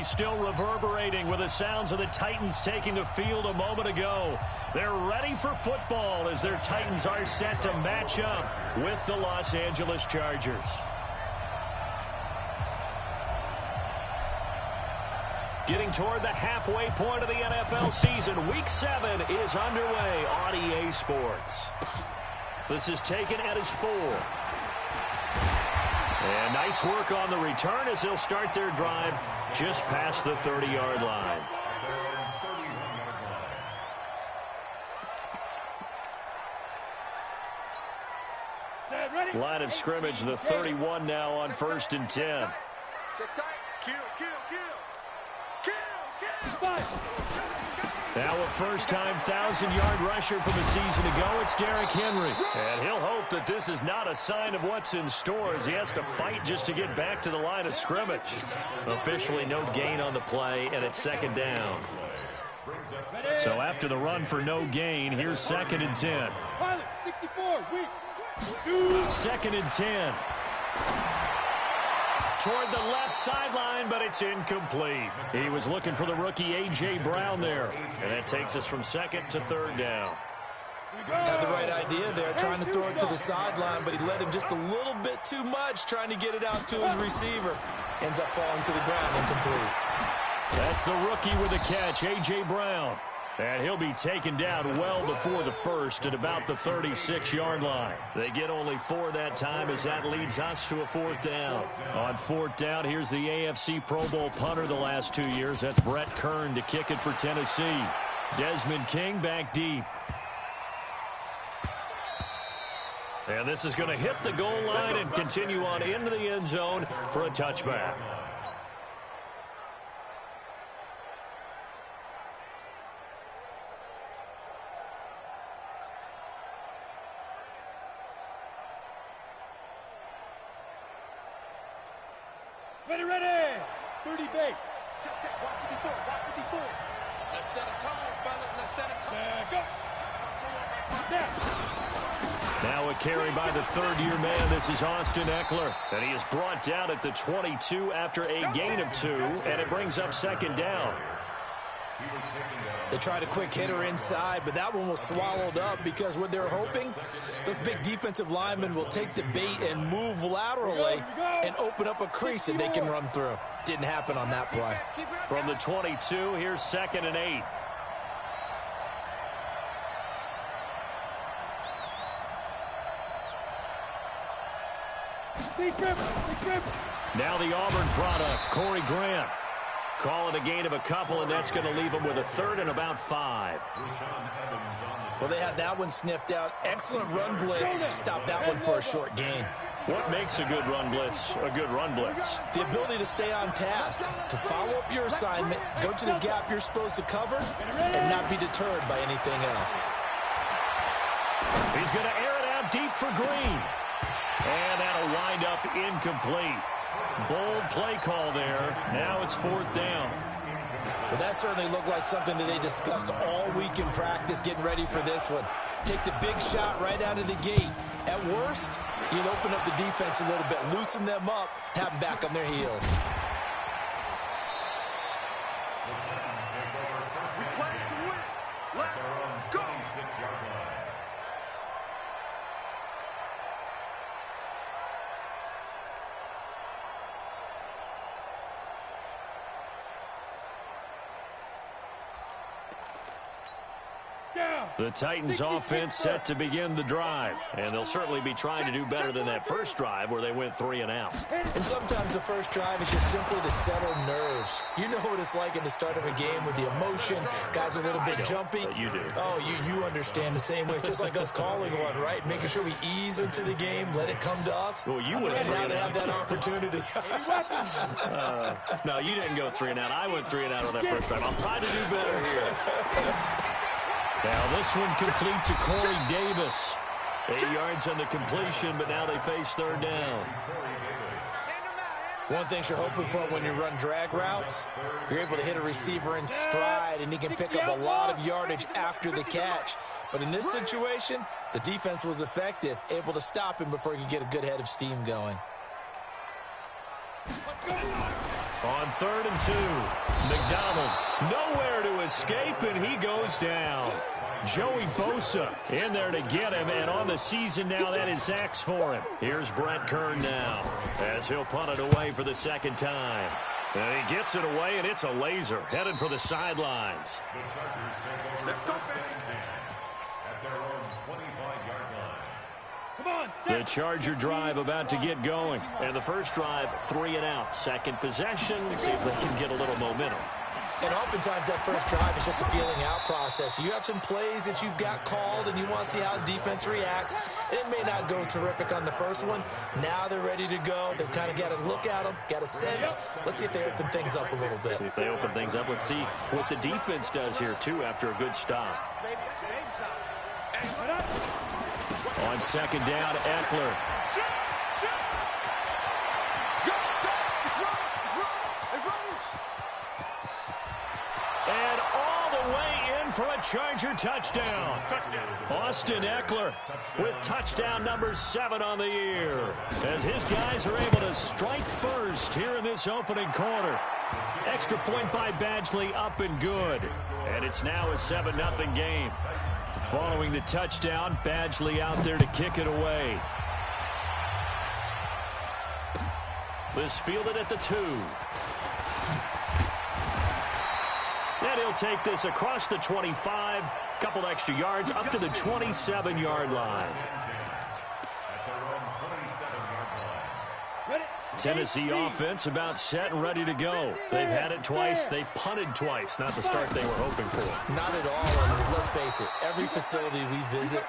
still reverberating with the sounds of the Titans taking the field a moment ago. They're ready for football as their Titans are set to match up with the Los Angeles Chargers. Getting toward the halfway point of the NFL season, Week 7 is underway on EA Sports. This is taken at his 4. And nice work on the return as they'll start their drive just past the 30-yard line. Line of scrimmage, the 31 now on 1st and 10. Now a first-time 1,000-yard rusher for the season to go. It's Derrick Henry. And he'll hope that this is not a sign of what's in store as he has to fight just to get back to the line of scrimmage. Officially no gain on the play, and it's 2nd down. So after the run for no gain, here's 2nd and 10. 2nd and 10. Toward the left sideline, but it's incomplete. He was looking for the rookie A.J. Brown there. And that takes us from 2nd to 3rd down. Had the right idea there, trying to throw it to the sideline, but he led him just a little bit too much, trying to get it out to his receiver. Ends up falling to the ground, incomplete. That's the rookie with the catch, A.J. Brown. And he'll be taken down well before the first at about the 36-yard line. They get only 4 that time as that leads us to a 4th down. On 4th down, here's the AFC Pro Bowl punter the last 2 years. That's Brett Kern to kick it for Tennessee. Desmond King back deep. And this is going to hit the goal line and continue on into the end zone for a touchback. Ready. 30 base. Check. Walk 54. Let's set a tone, fellas. Let's set a tone. Go. Now a carry by the 3rd-year man. This is Austin Eckler. And he is brought down at the 22 after a gain of 2. And it brings up 2nd down. They tried a quick hitter inside, but that one was swallowed up because what they're hoping, those big defensive linemen will take the bait and move laterally and open up a crease that they can run through. Didn't happen on that play. From the 22, here's 2nd and 8. Now the Auburn product, Corey Grant. Call it a gain of a couple, and that's going to leave them with a 3rd and about 5. Well, they had that one sniffed out. Excellent run blitz. Stop that one for a short gain. What makes a good run blitz a good run blitz? The ability to stay on task, to follow up your assignment, go to the gap you're supposed to cover, and not be deterred by anything else. He's going to air it out deep for Green. And that'll wind up incomplete. Bold play call there. Now it's 4th down. Well, that certainly looked like something that they discussed all week in practice getting ready for this one. Take the big shot right out of the gate. At worst, you'll open up the defense a little bit, loosen them up, have them back on their heels. The Titans offense set to begin the drive, and they'll certainly be trying to do better than that first drive where they went 3 and out. And sometimes the first drive is just simply to settle nerves. You know what it's like at the start of a game with the emotion, guys a little bit jumpy. But you do. Oh, you understand the same way. It's just like us calling one, right? Making sure we ease into the game, let it come to us. Well, you went and 3 now and they out. have that opportunity. No, you didn't go 3 and out. I went 3 and out on that first drive. I'm trying to do better here. Now this one complete to Corey Davis. 8 yards on the completion, but now they face 3rd down. One thing you're hoping for when you run drag routes, you're able to hit a receiver in stride, and he can pick up a lot of yardage after the catch. But in this situation, the defense was effective, able to stop him before he could get a good head of steam going. On 3rd and 2, McDonald nowhere to escape, and he goes down. Joey Bosa in there to get him, and on the season now, that is sacks for him. Here's Brett Kern now as he'll punt it away for the second time. And he gets it away, and it's a laser headed for the sidelines. The Charger drive about to get going. And the first drive, 3 and out. Second possession, see if they can get a little momentum. And oftentimes that first drive is just a feeling out process. You have some plays that you've got called and you want to see how defense reacts. It may not go terrific on the first one. Now they're ready to go. They've kind of got to look at them, got a sense. Let's see if they open things up a little bit. See if they open things up. Let's see what the defense does here, too, after a good stop. On second down, Eckler. And all the way in for a Charger touchdown. Austin Eckler with touchdown number 7 on the year, as his guys are able to strike first here in this opening quarter. Extra point by Badgley, up and good. And it's now a 7-0 game. Following the touchdown, Badgley out there to kick it away. This fielded at the 2. And he'll take this across the 25, couple extra yards up to the 27-yard line. Tennessee offense about set and ready to go. They've had it twice. They've punted twice. Not the start they were hoping for. Not at all. And let's face it, every facility we visit,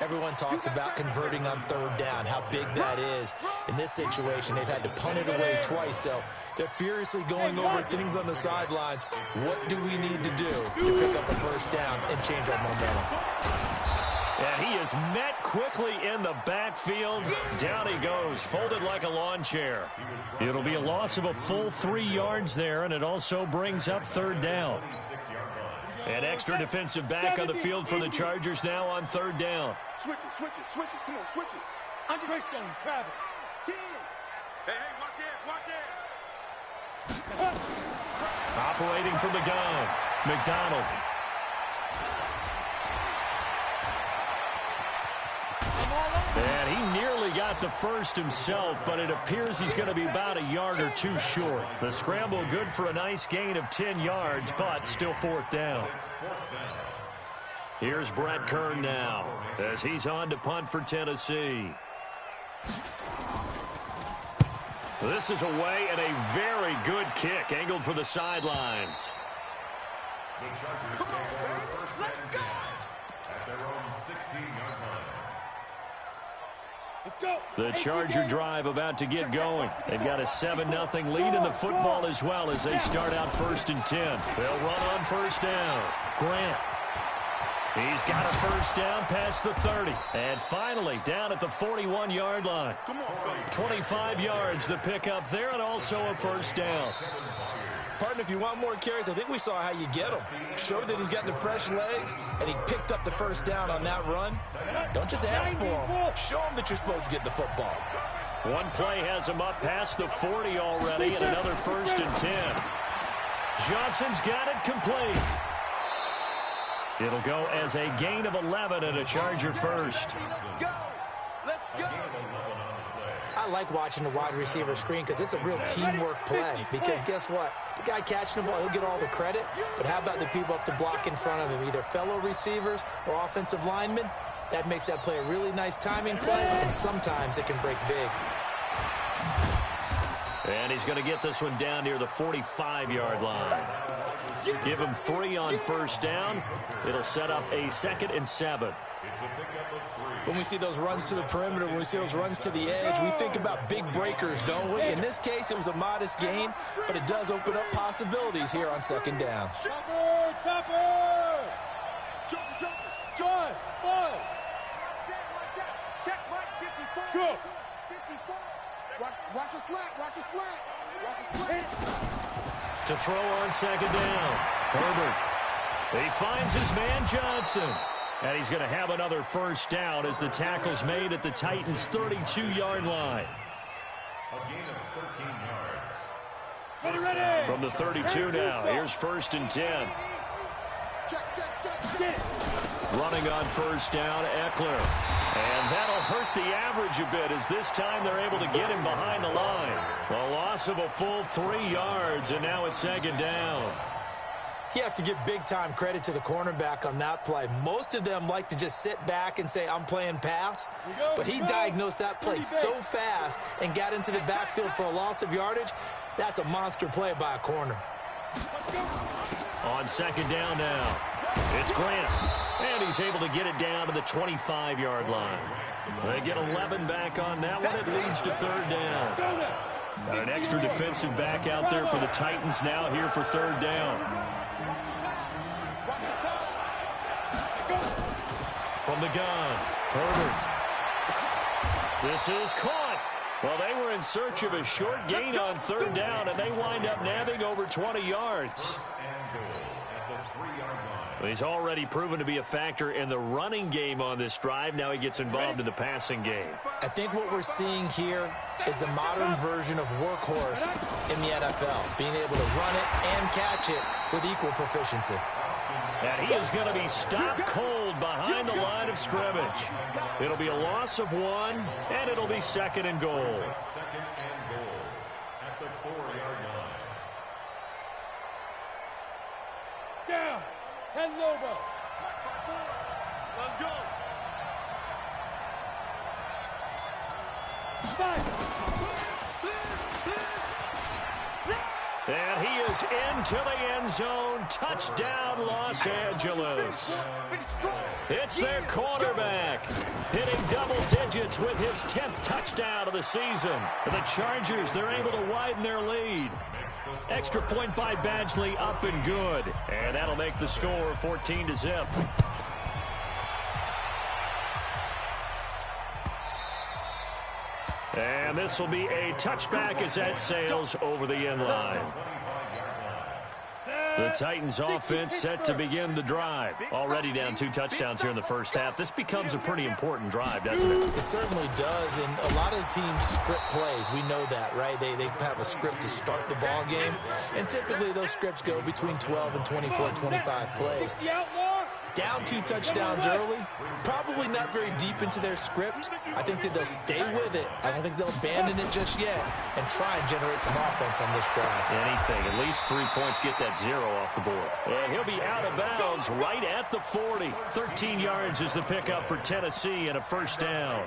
everyone talks about converting on 3rd down, how big that is. In this situation, they've had to punt it away twice, so they're furiously going over things on the sidelines. What do we need to do to pick up a 1st down and change our momentum? And he is met quickly in the backfield. Down he goes, folded like a lawn chair. It'll be a loss of a full 3 yards there, and it also brings up 3rd down. An extra defensive back on the field for the Chargers now on 3rd down. Switch it, switch it, switch it. Come on, switch it. Andre Stone, travel. 10. Hey, watch it. Operating from the gun, McDonald. And he nearly got the first himself, but it appears he's going to be about a yard or 2 short. The scramble good for a nice gain of 10 yards, but still 4th down. Here's Brett Kern now as he's on to punt for Tennessee. This is away and a very good kick angled for the sidelines. The Chargers take over 1st and 10 at their own 16-yard line. The Charger drive about to get going. They've got a 7-0 lead in the football as well as they start out 1st and 10. They'll run on 1st down. Grant. He's got a 1st down past the 30. And finally down at the 41-yard line. 25 yards to pick up there, and also a 1st down. Partner, if you want more carries, I think we saw how you get them. Showed that he's got the fresh legs, and he picked up the 1st down on that run. Don't just ask for him. Show him that you're supposed to get the football. One play has him up past the 40 already, and another 1st and 10. Johnson's got it complete. It'll go as a gain of 11 and a Charger 1st. I like watching the wide receiver screen because it's a real teamwork play. Because guess what? The guy catching the ball, he'll get all the credit. But how about the people up to block in front of him, either fellow receivers or offensive linemen? That makes that play a really nice timing play, and sometimes it can break big. And he's going to get this one down near the 45-yard line. Give him 3 on 1st down. It'll set up a 2nd and 7. When we see those runs to the perimeter, when we see those runs to the edge, we think about big breakers, don't we? In this case, it was a modest gain, but it does open up possibilities here on 2nd down. Chopper! Drive! Five! Check Mike 54. Go! 54. Watch a slant. Watch a slant. Watch a slant. To throw on 2nd down. Herbert. He finds his man Johnson. And he's going to have another 1st down as the tackle's made at the Titans' 32-yard line. From the 32 now, here's 1st and 10. Running on 1st down, Eckler. And that'll hurt the average a bit as this time they're able to get him behind the line. A loss of a full 3 yards, and now it's 2nd down. You have to give big-time credit to the cornerback on that play. Most of them like to just sit back and say, I'm playing pass. But he diagnosed that play so fast and got into the backfield for a loss of yardage. That's a monster play by a corner. On 2nd down now, it's Grant. And he's able to get it down to the 25-yard line. They get 11 back on that one. It leads to 3rd down. Got an extra defensive back out there for the Titans now here for 3rd down. From the gun, Herbert. This is caught. Well, they were in search of a short gain on 3rd down, and they wind up nabbing over 20 yards. Well, he's already proven to be a factor in the running game on this drive. Now he gets involved in the passing game. I think what we're seeing here is the modern version of workhorse in the NFL, being able to run it and catch it with equal proficiency. And he is going to be stopped cold behind the line of scrimmage. It'll be a loss of 1, and it'll be 2nd and goal. 2nd and goal at the 4-yard line. Down. 10 Lobo. Let's go. 5. And he is into the end zone. Touchdown, Los Angeles. It's their quarterback, hitting double digits with his 10th touchdown of the season. The Chargers, they're able to widen their lead. Extra point by Badgley, up and good. And that'll make the score 14-0. And this will be a touchback as that sails over the end line. The Titans offense set to begin the drive. Already down 2 touchdowns here in the first half. This becomes a pretty important drive, doesn't it? It certainly does, and a lot of the teams script plays. We know that, right? They have a script to start the ball game, and typically those scripts go between 12 and 24, 25 plays. Down 2 touchdowns early, probably not very deep into their script. I think that they'll stay with it. I don't think they'll abandon it just yet and try and generate some offense on this drive. Anything, at least 3 points, get that 0 off the board. And he'll be out of bounds right at the 40. 13 yards is the pickup for Tennessee and a 1st down.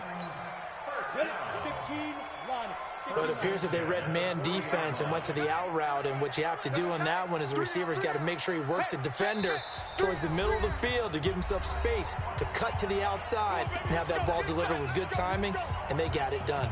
But it appears that they read man defense and went to the out route, and what you have to do on that one is the receiver's got to make sure he works the defender towards the middle of the field to give himself space to cut to the outside and have that ball delivered with good timing, and they got it done.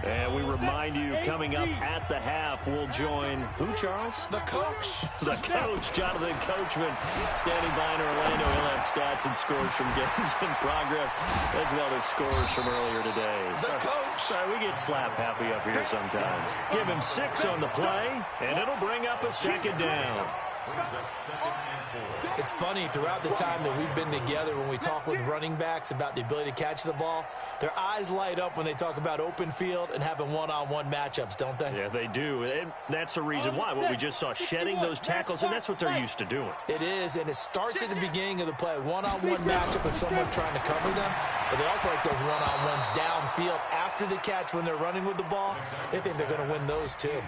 And we remind you, coming up at the half, we'll join who, Charles? The coach. The coach, Jonathan Coachman, standing by in Orlando. He'll have stats and scores from games in progress, as well as scores from earlier today. The coach. Sorry, we get slap happy up here sometimes. Give him 6 on the play, and it'll bring up a 2nd down. It's funny, throughout the time that we've been together, when we talk with running backs about the ability to catch the ball, their eyes light up when they talk about open field and having one-on-one matchups, don't they? Yeah, they do. And that's the reason why. What we just saw, shedding those tackles, and that's what they're used to doing. It is, and it starts at the beginning of the play. One-on-one matchup with someone trying to cover them, but they also like those one-on-ones downfield after the catch when they're running with the ball. They think they're going to win those too.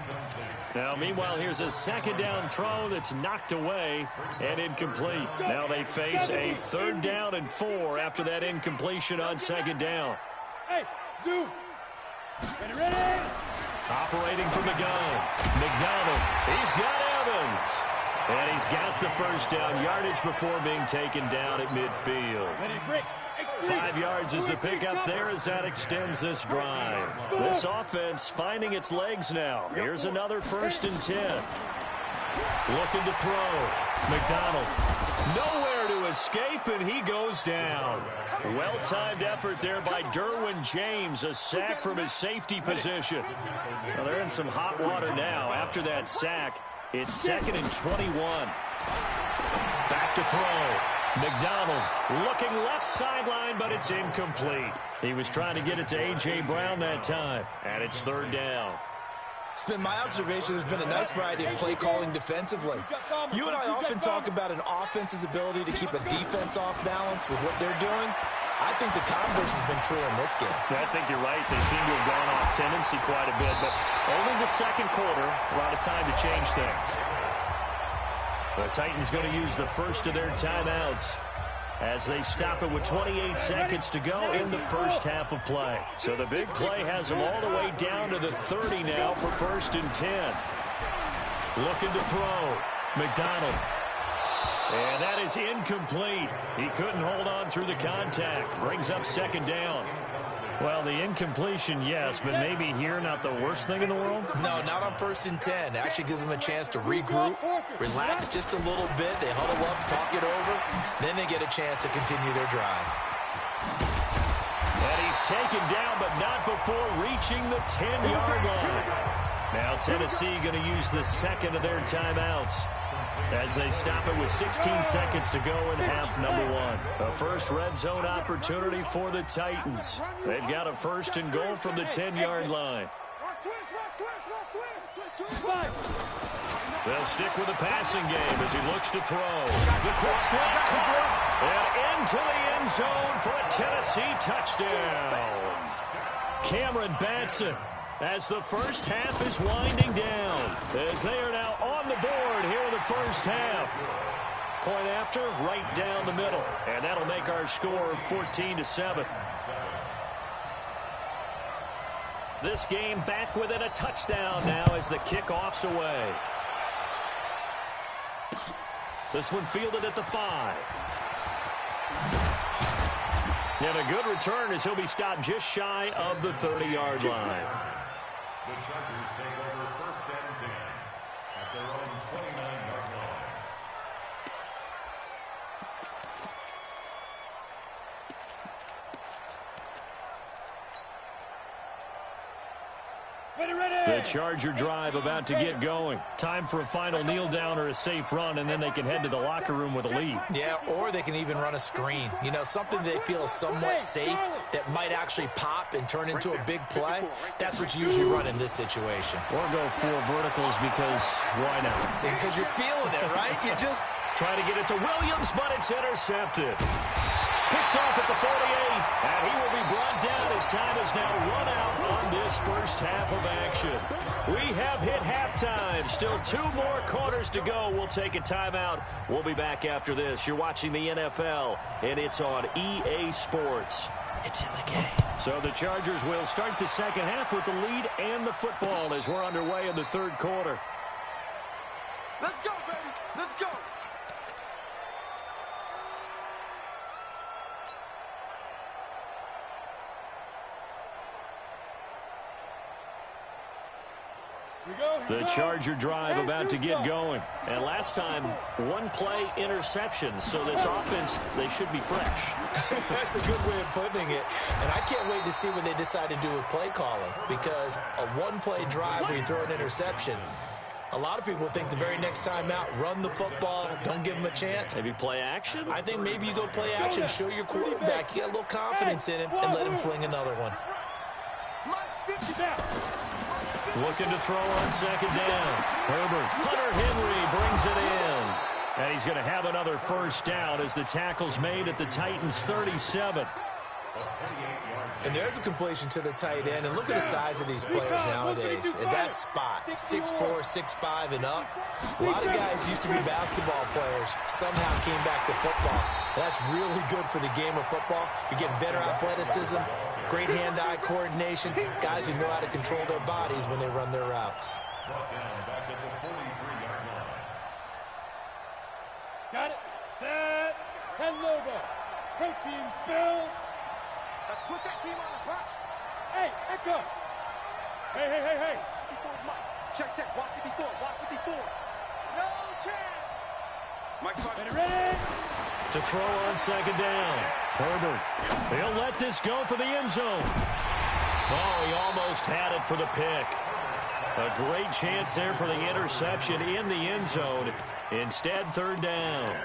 Now, meanwhile, here's a 2nd down throw that's knocked away and incomplete. Now they face a 3rd down and 4 after that incompletion on 2nd down. Hey, Zoo. Ready? Operating from the gun, McDonald. He's got Evans. And he's got the 1st down yardage before being taken down at midfield. 5 yards is the pickup there as that extends this drive. This offense finding its legs now. Here's another 1st and 10. Looking to throw. McDonald. Nowhere to escape, and he goes down. Well-timed effort there by Derwin James. A sack from his safety position. Well, they're in some hot water now. After that sack, it's 2nd and 21. Back to throw. McDonald looking left sideline, but it's incomplete. He was trying to get it to A.J. Brown that time, and it's third down. It's been my observation there's been a nice variety of play calling defensively. You and I often talk about an offense's ability to keep a defense off balance with what they're doing. I think the converse has been true in this game. I think you're right. They seem to have gone off tendency quite a bit, but only the second quarter, a lot of time to change things. The Titans going to use the first of their timeouts as they stop it with 28 seconds to go in the first half of play. So the big play has them all the way down to the 30 now for 1st and 10. Looking to throw. McDonald. And that is incomplete. He couldn't hold on through the contact. Brings up 2nd down. Well, the incompletion, yes, but maybe here not the worst thing in the world? No, not on 1st and 10. It actually gives them a chance to regroup, relax just a little bit. They huddle up, talk it over. Then they get a chance to continue their drive. And he's taken down, but not before reaching the 10-yard line. Now Tennessee going to use the second of their timeouts as they stop it with 16 seconds to go in half number 1. The first red zone opportunity for the Titans. They've got a 1st and goal from the 10-yard line. They'll stick with the passing game as he looks to throw. The quick slant caught and into the end zone for a Tennessee touchdown. Cameron Batson, as the first half is winding down, as they are now on the board here in the first half. Point after, right down the middle, and that'll make our score 14-7. This game back within a touchdown now as the kickoff's away. This one fielded at the 5. And a good return as he'll be stopped just shy of the 30-yard line. The Chargers take over 1st and 10 at their own 29-yard line. The Charger drive about to get going. Time for a final kneel down or a safe run, and then they can head to the locker room with a lead. Yeah, or they can even run a screen. You know, something they feel is somewhat safe that might actually pop and turn into a big play. That's what you usually run in this situation. Or go 4 verticals because why not? Because you're feeling it, right? You just try to get it to Williams, but it's intercepted. Picked off at the 48, and he will be brought down as time is now run out on this first half of action. We have hit halftime. Still 2 more quarters to go. We'll take a timeout. We'll be back after this. You're watching the NFL, and it's on EA Sports. It's in the game. So the Chargers will start the second half with the lead and the football as we're underway in the third quarter. Let's go, baby. Let's go. The Charger drive about to get going. And last time, 1 play interception. So this offense, they should be fresh. That's a good way of putting it. And I can't wait to see what they decide to do with play calling. Because a 1-play drive where you throw an interception, a lot of people think the very next time out, run the football, don't give them a chance. Maybe play action? I think maybe you go play action, show your quarterback, get a little confidence in him, and let him fling another one. Looking to throw on second down. Herbert. Hunter Henry brings it in. And he's going to have another first down as the tackle's made at the Titans' 37. And there's a completion to the tight end. And look at the size of these players nowadays. At that spot, 6'4", 6'5", and up. A lot of guys used to be basketball players, somehow came back to football. That's really good for the game of football. You get better athleticism, great hand-eye coordination, guys who know how to control their bodies when they run their routes. Got it. Set. 10 logo. Protein spill. Let's put that team on the clock. Hey, Echo. Hey. 54's Mike. Check. Watch 54. Watch 54. No chance. Mike, Ready. To throw on second down. Herbert. He'll let this go for the end zone. Oh, he almost had it for the pick. A great chance there for the interception in the end zone. Instead, third down.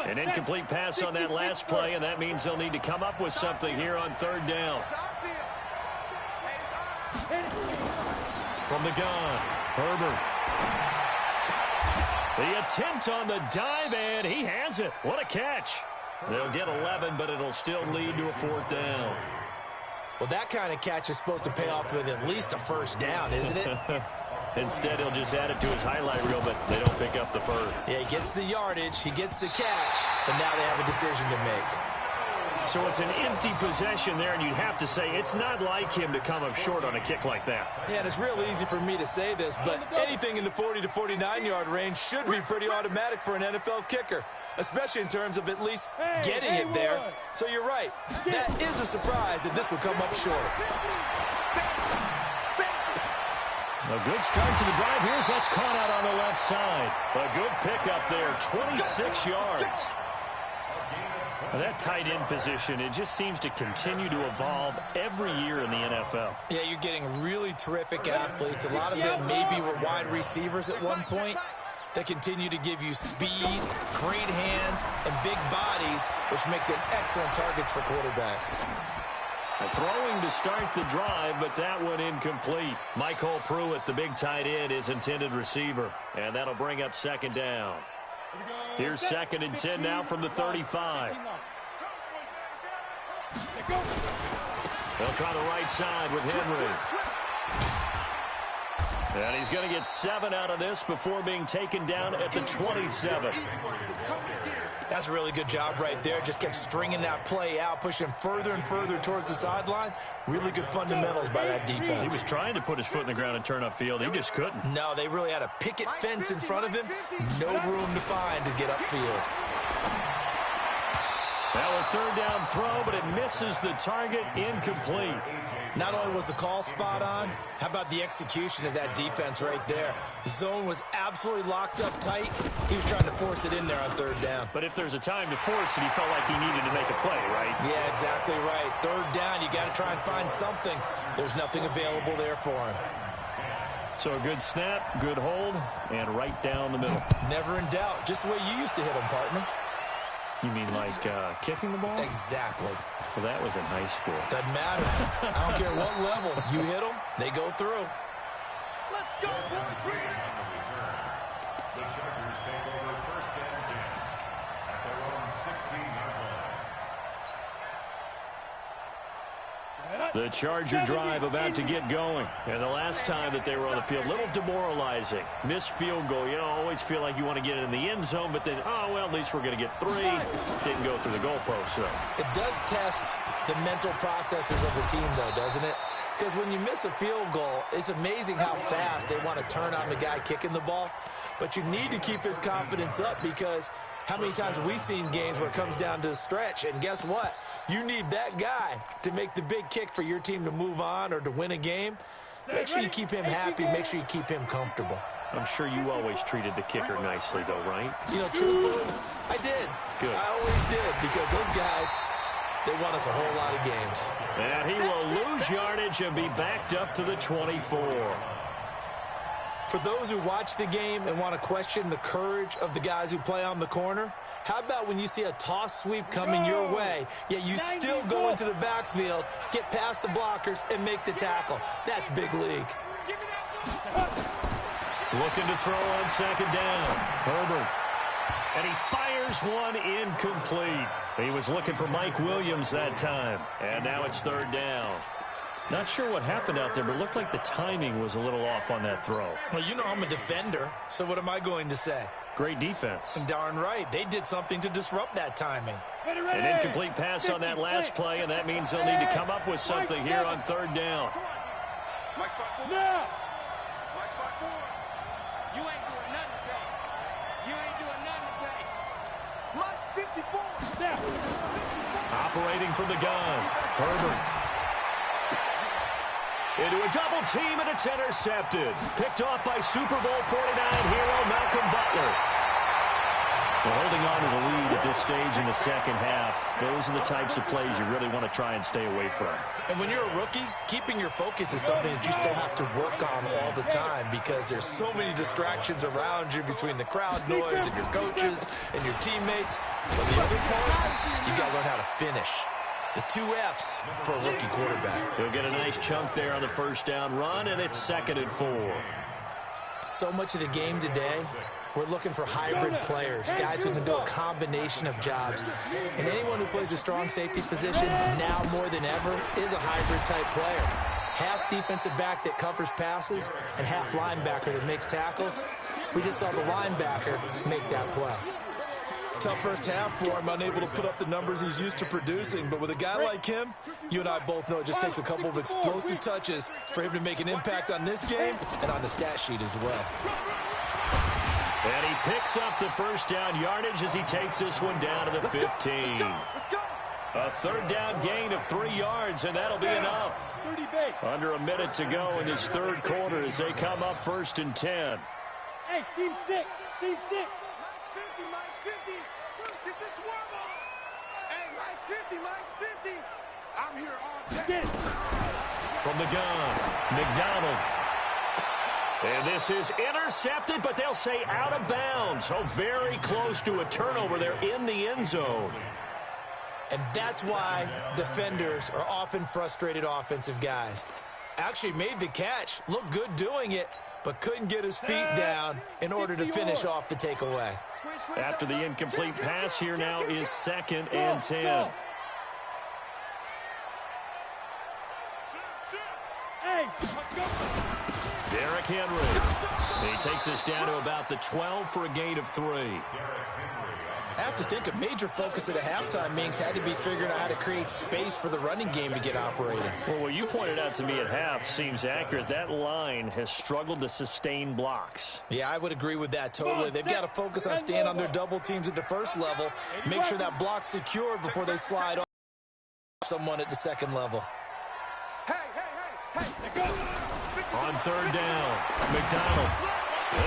An incomplete pass on that last play, and that means they'll need to come up with something here on third down. From the gun, Herbert. The attempt on the dive, and he has it. What a catch. They'll get 11, but it'll still lead to a fourth down. Well, that kind of catch is supposed to pay off with at least a first down, isn't it? Instead, he'll just add it to his highlight reel, but they don't pick up the first. Yeah, he gets the yardage, he gets the catch, but now they have a decision to make. So it's an empty possession there, and you'd have to say it's not like him to come up short on a kick like that. Yeah, and it's real easy for me to say this, but anything in the 40 to 49-yard range should be pretty automatic for an NFL kicker, especially in terms of at least getting it there. So you're right. That is a surprise that this would come up short. A good start to the drive here as that's caught out on the left side. A good pickup there, 26 yards. That tight end position, it just seems to continue to evolve every year in the NFL. Yeah, you're getting really terrific athletes. A lot of them maybe were wide receivers at one point. They continue to give you speed, great hands, and big bodies, which make them excellent targets for quarterbacks. Throwing to start the drive, but that one incomplete. Michael Pruitt, the big tight end, is intended receiver. And that'll bring up second down. Here's 2nd and 10 now from the 35. They'll try the right side with Henry. And he's going to get 7 out of this before being taken down at the 27. That's a really good job right there. Just kept stringing that play out, pushing him further and further towards the sideline. Really good fundamentals by that defense. He was trying to put his foot in the ground and turn upfield. He just couldn't. No, they really had a picket fence in front of him. No room to find to get upfield. Now a third down throw, but it misses the target, incomplete. Not only was the call spot on, how about the execution of that defense right there? The zone was absolutely locked up tight. He was trying to force it in there on third down. But if there's a time to force it, he felt like he needed to make a play, right? Yeah, exactly right. Third down, you got to try and find something. There's nothing available there for him. So a good snap, good hold, and right down the middle. Never in doubt. Just the way you used to hit him, partner. You mean like kicking the ball? Exactly. Well, that was in high school. Doesn't matter. I don't care what level. You hit them, they go through. Let's go. The Chargers take over 1st and 10 at their own 16-yard line. The Charger drive about to get going. And the last time that they were on the field, a little demoralizing. Missed field goal. You know, always feel like you want to get it in the end zone, but then, oh, well, at least we're going to get 3. Didn't go through the goalpost, so. It does test the mental processes of the team, though, doesn't it? Because when you miss a field goal, it's amazing how fast they want to turn on the guy kicking the ball. But you need to keep his confidence up because how many times have we seen games where it comes down to the stretch? And guess what? You need that guy to make the big kick for your team to move on or to win a game. Make sure you keep him happy. Make sure you keep him comfortable. I'm sure you always treated the kicker nicely, though, right? You know, truthfully, I did. Good. I always did because those guys, they won us a whole lot of games. And he will lose yardage and be backed up to the 24. For those who watch the game and want to question the courage of the guys who play on the corner, how about when you see a toss sweep coming your way, yet you still go into the backfield, get past the blockers, and make the tackle? That's big league. Looking to throw on 2nd down. Herbert. And he fires one incomplete. He was looking for Mike Williams that time. And now it's 3rd down. Not sure what happened out there, but it looked like the timing was a little off on that throw. Well, you know I'm a defender, so what am I going to say? Great defense. And darn right, they did something to disrupt that timing. An incomplete pass on that last play, and that means they'll need to come up with something here on 3rd down. Mike spot 4. Now. Mike spot 4. You ain't doing nothing today. You ain't doing nothing today. Mike 54. Now. Operating from the gun. Herbert. Into a double team, and it's intercepted. Picked off by Super Bowl 49 hero Malcolm Butler. Well, holding on to the lead at this stage in the second half, those are the types of plays you really want to try and stay away from. And when you're a rookie, keeping your focus is something that you still have to work on all the time because there's so many distractions around you between the crowd noise and your coaches and your teammates. But the other part, you got to learn how to finish. The 2 F's for a rookie quarterback. He'll get a nice chunk there on the first down run, and it's 2nd and 4. So much of the game today, we're looking for hybrid players, guys who can do a combination of jobs. And anyone who plays a strong safety position, now more than ever, is a hybrid-type player. Half defensive back that covers passes and half linebacker that makes tackles. We just saw the linebacker make that play. Tough first half for him, unable to put up the numbers he's used to producing. But with a guy like him, you and I both know it just takes a couple of explosive touches for him to make an impact on this game and on the stat sheet as well. And he picks up the first down yardage as he takes this one down to the 15. A 3rd down gain of 3 yards, and that'll be enough. Under a minute to go in this 3rd quarter as they come up 1st and 10. Hey, team 6, team 6. Mike's 50. Get your swerve on. Hey, Mike's 50, Mike's 50. I'm here all day. From the gun, McDonald. And this is intercepted, but they'll say out of bounds. So very close to a turnover there in the end zone. And that's why defenders are often frustrated offensive guys. Actually made the catch, looked good doing it, but couldn't get his feet down in order to finish off the takeaway. After the incomplete pass, here now is 2nd and 10. Derrick Henry. He takes us down to about the 12 for a gain of 3. I have to think a major focus of the halftime meetings had to be figuring out how to create space for the running game to get operating. Well, what you pointed out to me at half seems accurate. That line has struggled to sustain blocks. Yeah, I would agree with that totally. They've got to focus on staying on their double teams at the first level, make sure that block's secured before they slide off someone at the second level. Hey. On 3rd down, McDonald.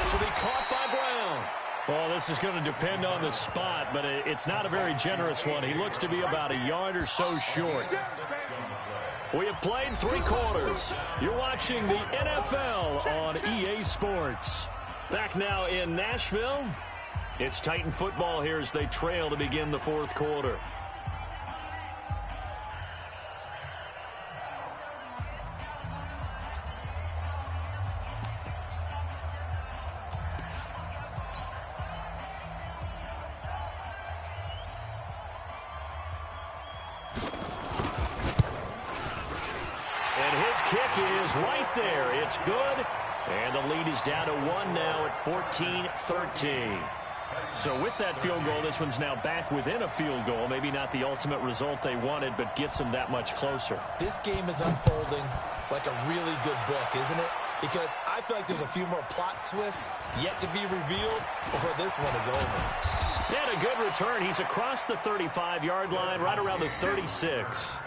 This will be caught by Brown. Well, this is going to depend on the spot, but it's not a very generous one. He looks to be about a yard or so short. We have played 3 quarters. You're watching the NFL on EA Sports. Back now in Nashville. It's Titan football here as they trail to begin the 4th quarter. Is right there. It's good. And the lead is down to 1 now at 14-13. So with that field goal, this one's now back within a field goal. Maybe not the ultimate result they wanted, but gets them that much closer. This game is unfolding like a really good book, isn't it? Because I feel like there's a few more plot twists yet to be revealed before this one is over. And a good return. He's across the 35-yard line, right around the 36.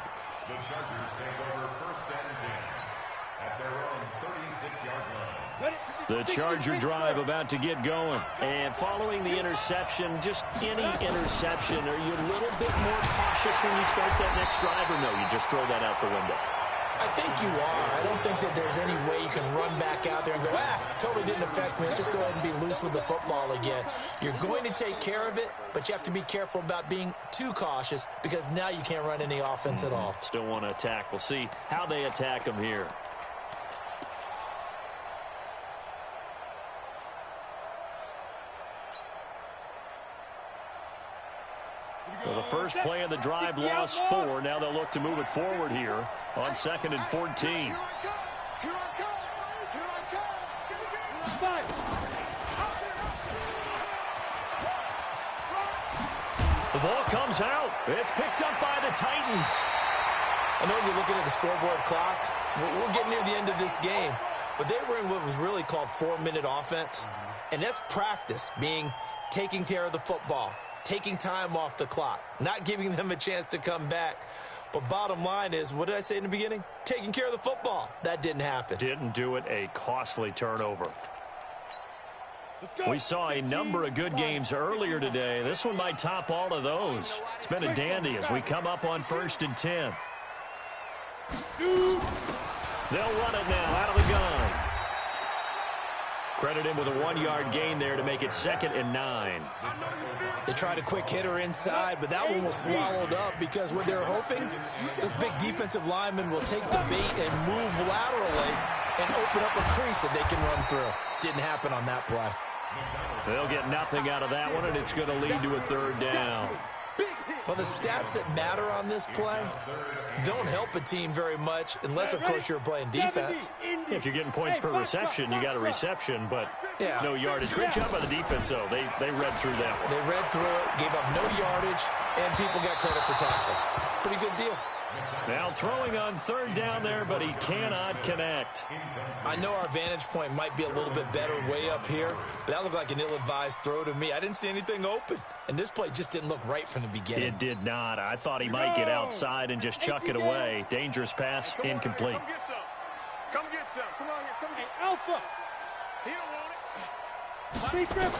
The Chargers take over 1st and 10 at their own 36-yard line. The Charger drive about to get going. And following the interception, just any interception, are you a little bit more cautious when you start that next drive, or no, you just throw that out the window? I think you are. I don't think that there's any way you can run back out there and go, totally didn't affect me. Let's just go ahead and be loose with the football again. You're going to take care of it, but you have to be careful about being too cautious because now you can't run any offense at all. Still want to attack. We'll see how they attack them here. Well, the first play of the drive lost 4. Now they'll look to move it forward here on 2nd and 14. The ball comes out. It's picked up by the Titans. I know when you're looking at the scoreboard clock, we're getting near the end of this game, but they were in what was really called 4-minute offense, and that's practice, being taking care of the football, taking time off the clock, not giving them a chance to come back. But bottom line is, what did I say in the beginning? Taking care of the football. That didn't happen. Didn't do it. A costly turnover. We saw a number of good games earlier today. This one might top all of those. It's been a dandy as we come up on 1st and 10. They'll run it now out of the gun. Credit him with a 1-yard gain there to make it 2nd and 9. They tried a quick hitter inside, but that one was swallowed up because what they're hoping, this big defensive lineman will take the bait and move laterally and open up a crease that they can run through. Didn't happen on that play. They'll get nothing out of that one, and it's going to lead to a 3rd down. Well, the stats that matter on this play don't help a team very much unless, of course, you're playing defense. If you're getting points per reception, you got a reception, but no yardage. Great job by the defense, though. They read through that one. They read through it, gave up no yardage, and people got credit for tackles. Pretty good deal. Now throwing on 3rd down there, but he cannot connect. I know our vantage point might be a little bit better way up here, but that looked like an ill-advised throw to me. I didn't see anything open, and this play just didn't look right from the beginning. It did not. I thought he might get outside and just chuck it away. Dangerous pass, incomplete. Come get some. Come on here. Come get Alpha. He don't want it. Be trip.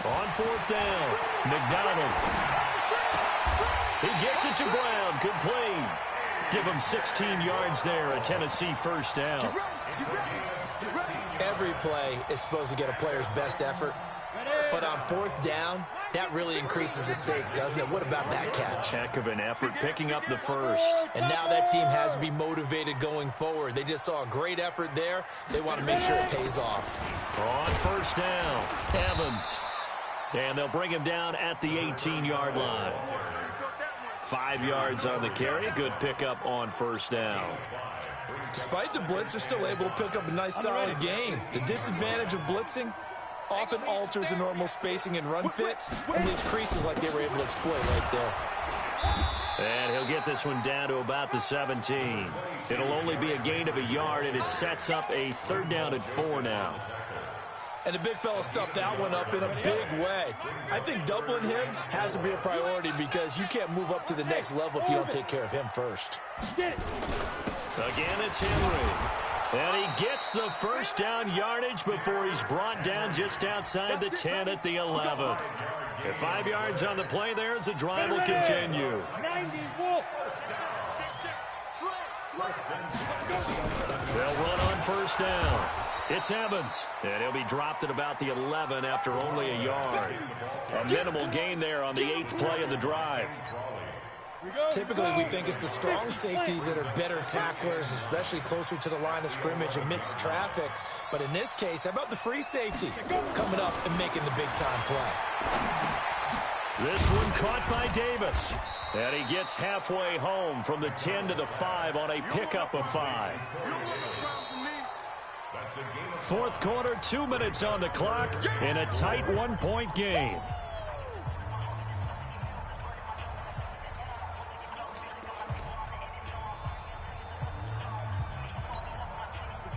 On 4th down, McDonald. He gets it to Brown. Good play. Give him 16 yards there, a Tennessee 1st down. Every play is supposed to get a player's best effort, but on 4th down, that really increases the stakes, doesn't it? What about that catch? Heck of an effort picking up the 1st. And now that team has to be motivated going forward. They just saw a great effort there. They want to make sure it pays off. On 1st down, Evans. And they'll bring him down at the 18-yard line. 5 yards on the carry. Good pickup on 1st down. Despite the blitz, they're still able to pick up a nice, solid gain. The disadvantage of blitzing often alters the normal spacing and run fits and leaves creases like they were able to exploit right there. And he'll get this one down to about the 17. It'll only be a gain of a yard, and it sets up a 3rd down and 4 now. And the big fella stuffed that one up in a big way. I think doubling him has to be a priority because you can't move up to the next level if you don't take care of him first. Again, it's Henry. And he gets the 1st down yardage before he's brought down just outside the 10 at the 11. At 5 yards on the play there as the drive will continue. They'll run on 1st down. It's Evans, and he'll be dropped at about the 11 after only a yard. A minimal gain there on the 8th play of the drive. Typically, we think it's the strong safeties that are better tacklers, especially closer to the line of scrimmage amidst traffic. But in this case, how about the free safety coming up and making the big-time play? This one caught by Davis. And he gets halfway home from the 10 to the 5 on a pickup of 5. 4th quarter, 2 minutes on the clock, in a tight 1-point game.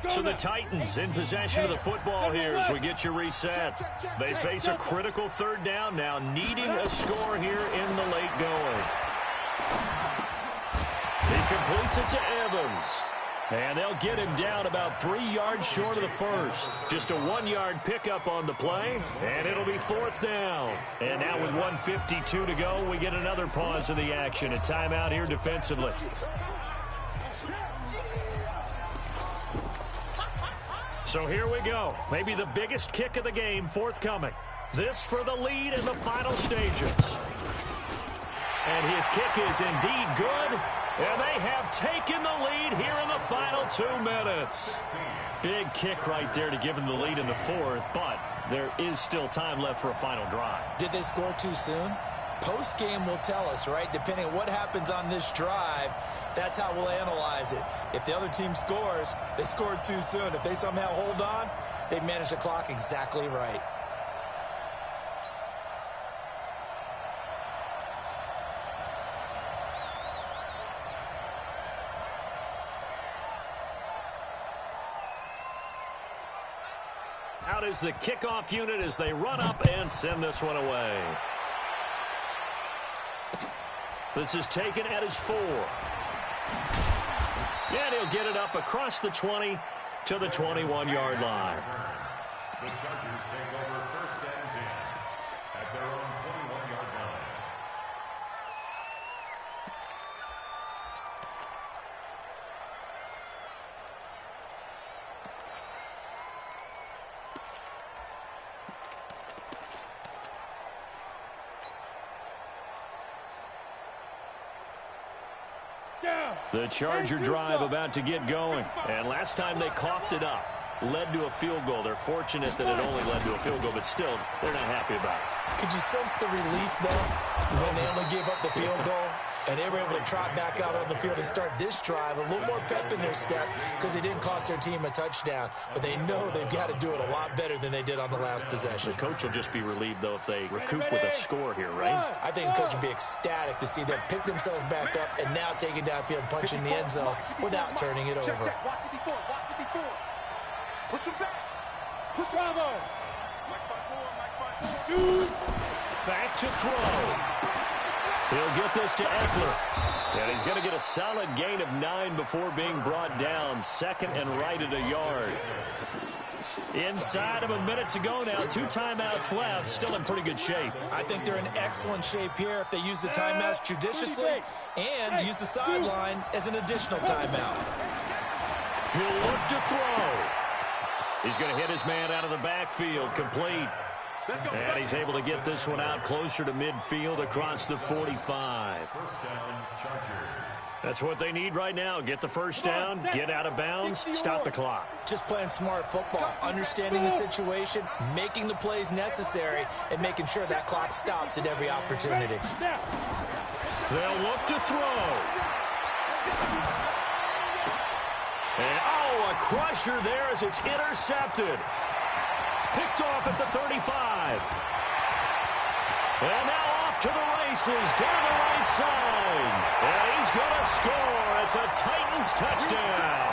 So the Titans in possession of the football here as we get you reset. They face a critical 3rd down now, needing a score here in the late going. He completes it to Evans. And they'll get him down about 3 yards short of the 1st. Just a 1-yard pickup on the play, and it'll be 4th down. And now with 1:52 to go, we get another pause in the action. A timeout here defensively. So here we go. Maybe the biggest kick of the game forthcoming. This for the lead in the final stages. And his kick is indeed good. And they have taken the lead here in the final 2 minutes. Big kick right there to give them the lead in the 4th, but there is still time left for a final drive. Did they score too soon? Post-game will tell us, right? Depending on what happens on this drive, that's how we'll analyze it. If the other team scores, they scored too soon. If they somehow hold on, they manage the clock exactly right. Out is the kickoff unit as they run up and send this one away. This is taken at his 4. And he'll get it up across the 20 to the 21-yard line. The Chargers Chargers take over first and 10 at their own 21-yard line. The Charger drive about to get going. And last time they coughed it up, led to a field goal. They're fortunate that it only led to a field goal, but still, they're not happy about it. Could you sense the relief, though, when they only gave up the field goal? And they were able to trot back out on the field and start this drive. A little more pep in their step because they didn't cost their team a touchdown. But they know they've got to do it a lot better than they did on the last possession. The coach will just be relieved, though, if they recoup with a score here, right? I think the coach would be ecstatic to see them pick themselves back up and now take it downfield, punch in the end zone without turning it over. Check. Watch 54. Watch 54. Push him back. Push him out. Back to throw. He'll get this to Eckler. And he's going to get a solid gain of 9 before being brought down. Second and right at a yard. Inside of a minute to go now. 2 timeouts left. Still in pretty good shape. I think they're in excellent shape here if they use the timeouts judiciously and use the sideline as an additional timeout. He'll look to throw. He's going to hit his man out of the backfield. Complete. And he's able to get this one out closer to midfield across the 45. First down, Chargers. That's what they need right now. Get the first down, get out of bounds, stop the clock. Just playing smart football, understanding the situation, making the plays necessary, and making sure that clock stops at every opportunity. They'll look to throw. And, oh, a crusher there as it's intercepted. Picked off at the 35. And now off to the races, down the right side. And he's going to score. It's a Titans touchdown.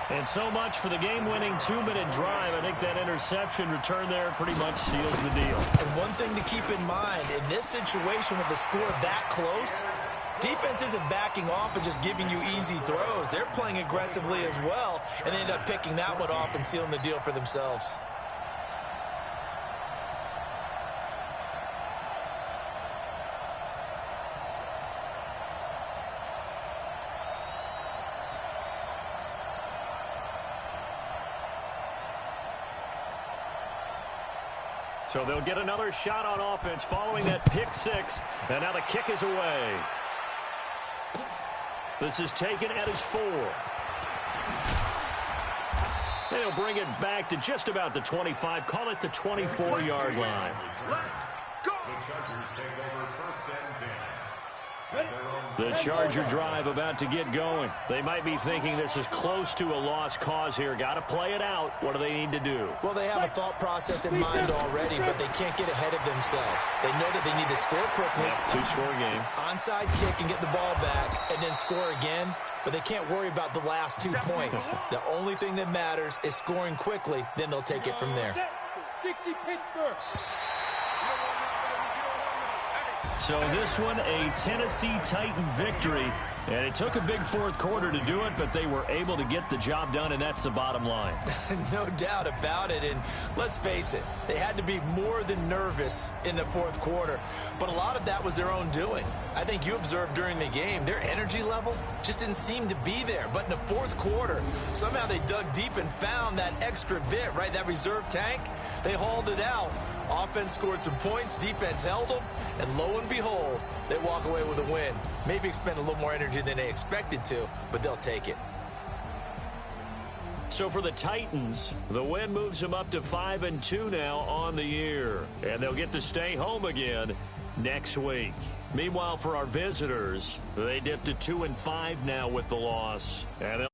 And so much for the game-winning 2-minute drive. I think that interception return there pretty much seals the deal. And one thing to keep in mind, in this situation with the score that close, defense isn't backing off and just giving you easy throws. They're playing aggressively as well, and they end up picking that one off and sealing the deal for themselves. So they'll get another shot on offense following that pick 6, and now the kick is away. This is taken at his 4. And he'll bring it back to just about the 25. Call it the 24-yard line. The Chargers take over first and 10. The Charger drive about to get going. They might be thinking this is close to a lost cause here. Got to play it out. What do they need to do? Well, they have a thought process in mind already, but they can't get ahead of themselves. They know that they need to score quickly. Yep, 2-score game. Onside kick and get the ball back and then score again, but they can't worry about the last 2 points. The only thing that matters is scoring quickly, then they'll take it from there. 60 Pittsburgh. So this one, a Tennessee Titan victory. And it took a big fourth quarter to do it, but they were able to get the job done, and that's the bottom line. No doubt about it. And let's face it, they had to be more than nervous in the fourth quarter. But a lot of that was their own doing. I think you observed during the game, their energy level just didn't seem to be there. But in the fourth quarter, somehow they dug deep and found that extra bit, right, that reserve tank. They hauled it out. Offense scored some points, defense held them, and lo and behold, they walk away with a win. Maybe expend a little more energy than they expected to, but they'll take it. So for the Titans, the win moves them up to 5-2 now on the year. And they'll get to stay home again next week. Meanwhile, for our visitors, they dipped to 2-5 now with the loss. And